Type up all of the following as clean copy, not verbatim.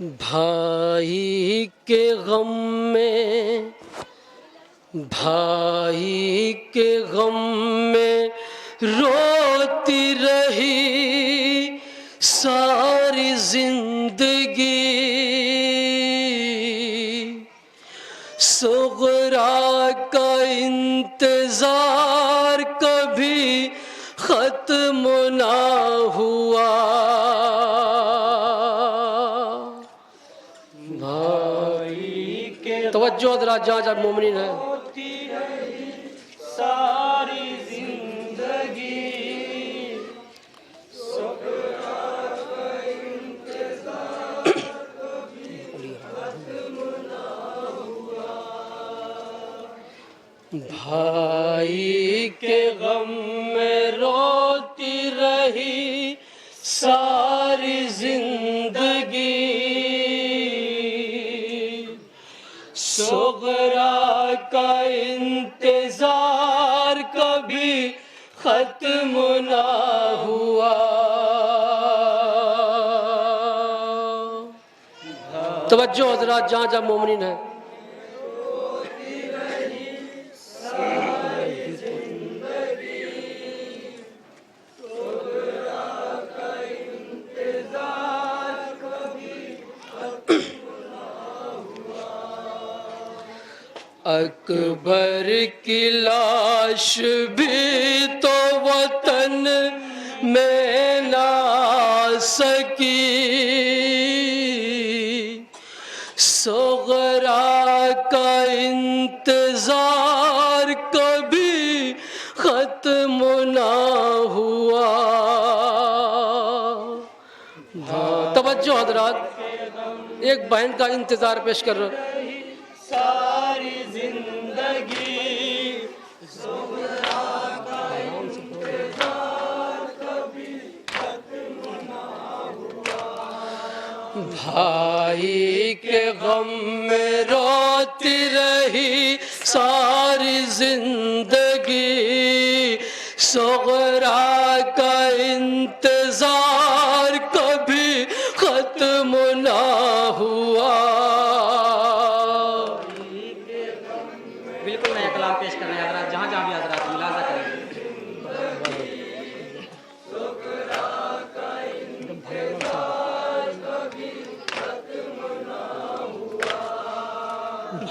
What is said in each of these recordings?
بھائی کے غم میں، بھائی کے غم میں روتی رہی ساری زندگی، صغرا کا انتظار کبھی ختم نہ ہوا، بھائی کے توجہ حضرات جہاں جہاں مومنین ہیں، ہوتی رہی ساری زندگی، بھائی کے غم میں روتی رہی ساری زندگی، صغرا کا انتظار کبھی ختم نہ ہوا، توجہ حضرات جہاں جہاں مومنین ہیں، اکبر کی لاش بھی تو وطن میں نہ آ سکی، صغرا کا انتظار کبھی ختم نہ ہوا، توجہ حضرات ایک بہن کا انتظار پیش کر رہا ہوں، ساری زندگی، صغرا کا انتظار کبھی ختم نہ ہوا، بھائی کے غم میں روتی رہی ساری زندگی، صغرا کا انتظار کبھی ختم نہ ہوا، بالکل نیا کلام پیش کر رہے ہیں حضرات جہاں جہاں بھی حضرات ملاحظہ کریں گے۔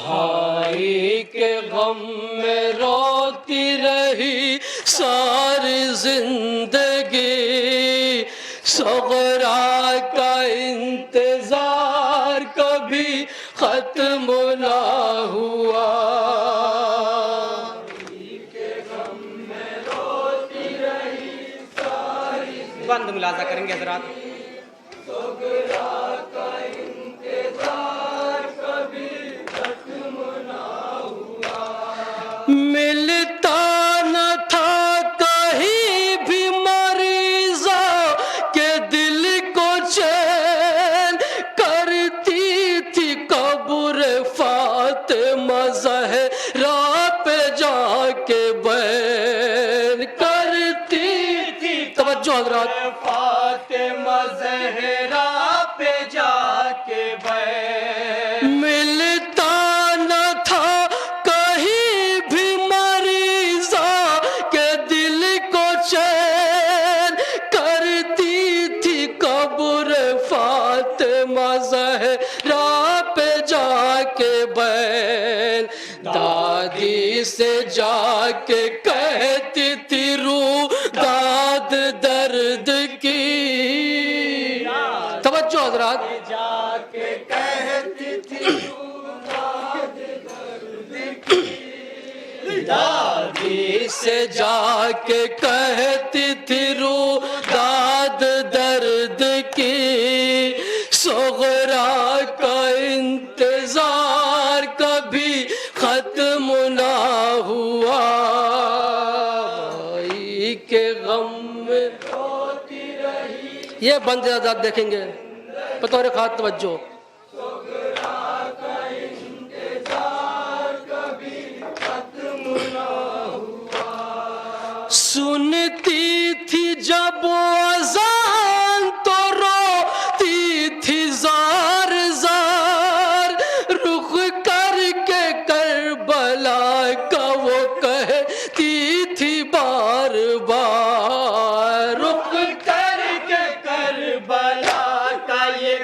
بھائی کے غم میں روتی رہی ساری زندگی، صغرا کا انتظار کبھی ختم نہ ہوا، بند ملاحظہ کریں گے حضرات۔ ملتا نہ تھا کہیں بھی مریضا کہ دل کو چین، کرتی تھی قبر فاطمہ زہرا پہ جا کے بین، کرتی تھی توجہ حضرات فاطمہ زہرا پہ جا کے بیٹھ، ملتا نہ تھا کہیں بھی مریضا کہ دل کو چین، کرتی تھی قبر فاطمہ زہرا پہ جا کے بین، دادی سے جا کے کہتی تھی روح داد درد کی، توجہ حضرات جا کے کہتی تھی دادی سے جا کے کہتی تھی روح داد درد کی، صغرا کا انتظار کبھی ختم نہ ہوا، بھائی کے غم میں ہوتی رہی یہ بند آزاد دیکھیں گے بطور خاص توجہ، سنتی تھی جب اذان تو روتی تھی زار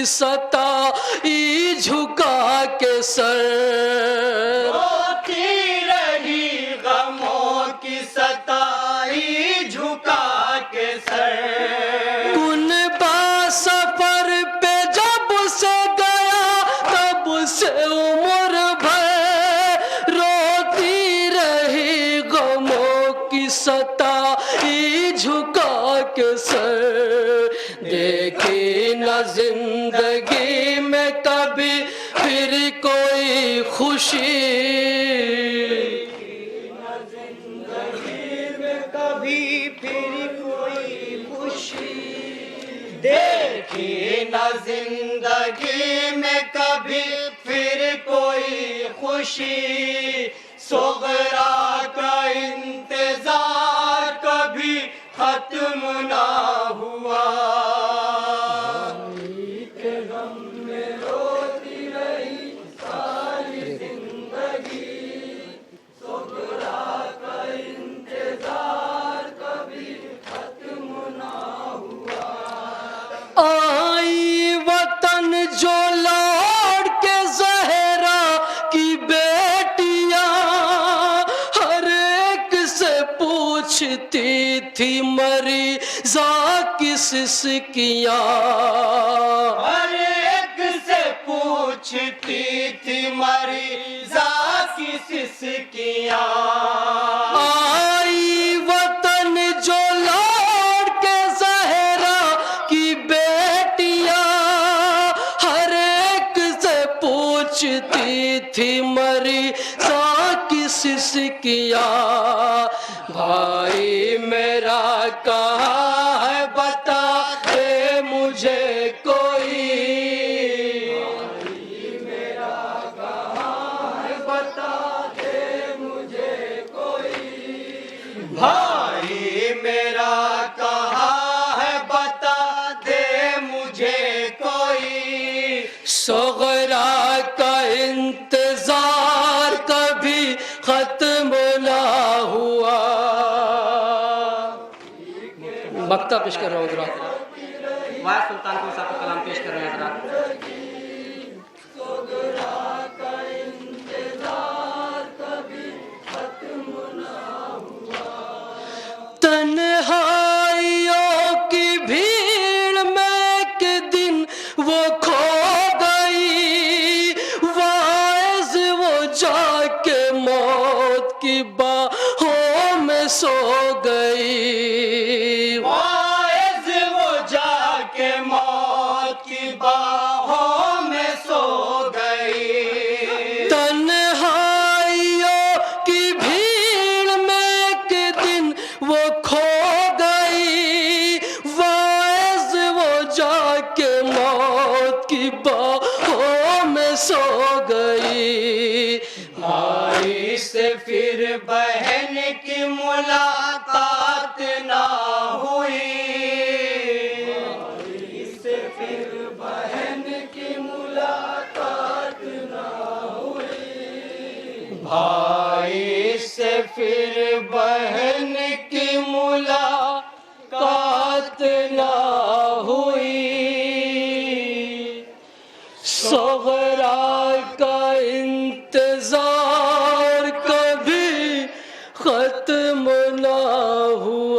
کی ستائی جھکا کے سر، روتی رہی غموں کی ستائی جھکا کے سر، کن با سفر پہ جب سے گیا تب سے عمر بھر روتی رہی غموں کی ستائی جھکا کے سر، دیکھی نہ زندگی میں کبھی پھر کوئی خوشی، کبھی پھر کوئی خوشی، دیکھی نہ زندگی میں کبھی پھر کوئی خوشی، صغرا کا انتظار کبھی ختم نہ ہوا، آئی وطن جو لوٹ کے زہرا کی بیٹیاں، ہر ایک سے پوچھتی تھی مریضہ کس سکیاں، ہر ایک سے پوچھتی تھی مریضہ کی سسکیاں، آئی وطن جو لوٹ کے زہرا کی بیٹیاں، ہر ایک سے پوچھتی تھی مریضہ کی سسکیاں، بھائی میرا کہاں ہے بتا دے مجھے کوئی، بھائی میرا کہاں ہے بتا دے مجھے کوئی، صغرا کا انتظار کبھی ختم نہ ہوا۔ مقطع پیش کر رہا ہوں حضرات، واحد سلطان کو صاحب کا کلام پیش کر رہے ہیں حضرات۔ تنہائیوں کی بھیڑ میں ایک دن وہ کھو گئی، واعظ وہ جا کے موت کی باہوں میں سو گئی، واعظ وہ جا کے موت کی باہوں میں سو گئی، تنہائیوں کی بھیڑ میں ایک دن وہ کھو گئی، واعظ وہ جا کے موت کی باہوں میں سو گئی، بھائی سے پھر بہن کی ملاقات نہ ہوئی، بھائی سے پھر بہن کی ملاقات نہ ہوئی، بھائی سے پھر بہن کی ملاقات نہ ہوئی، صغرا کا انتظار کبھی ختم نہ ہوا۔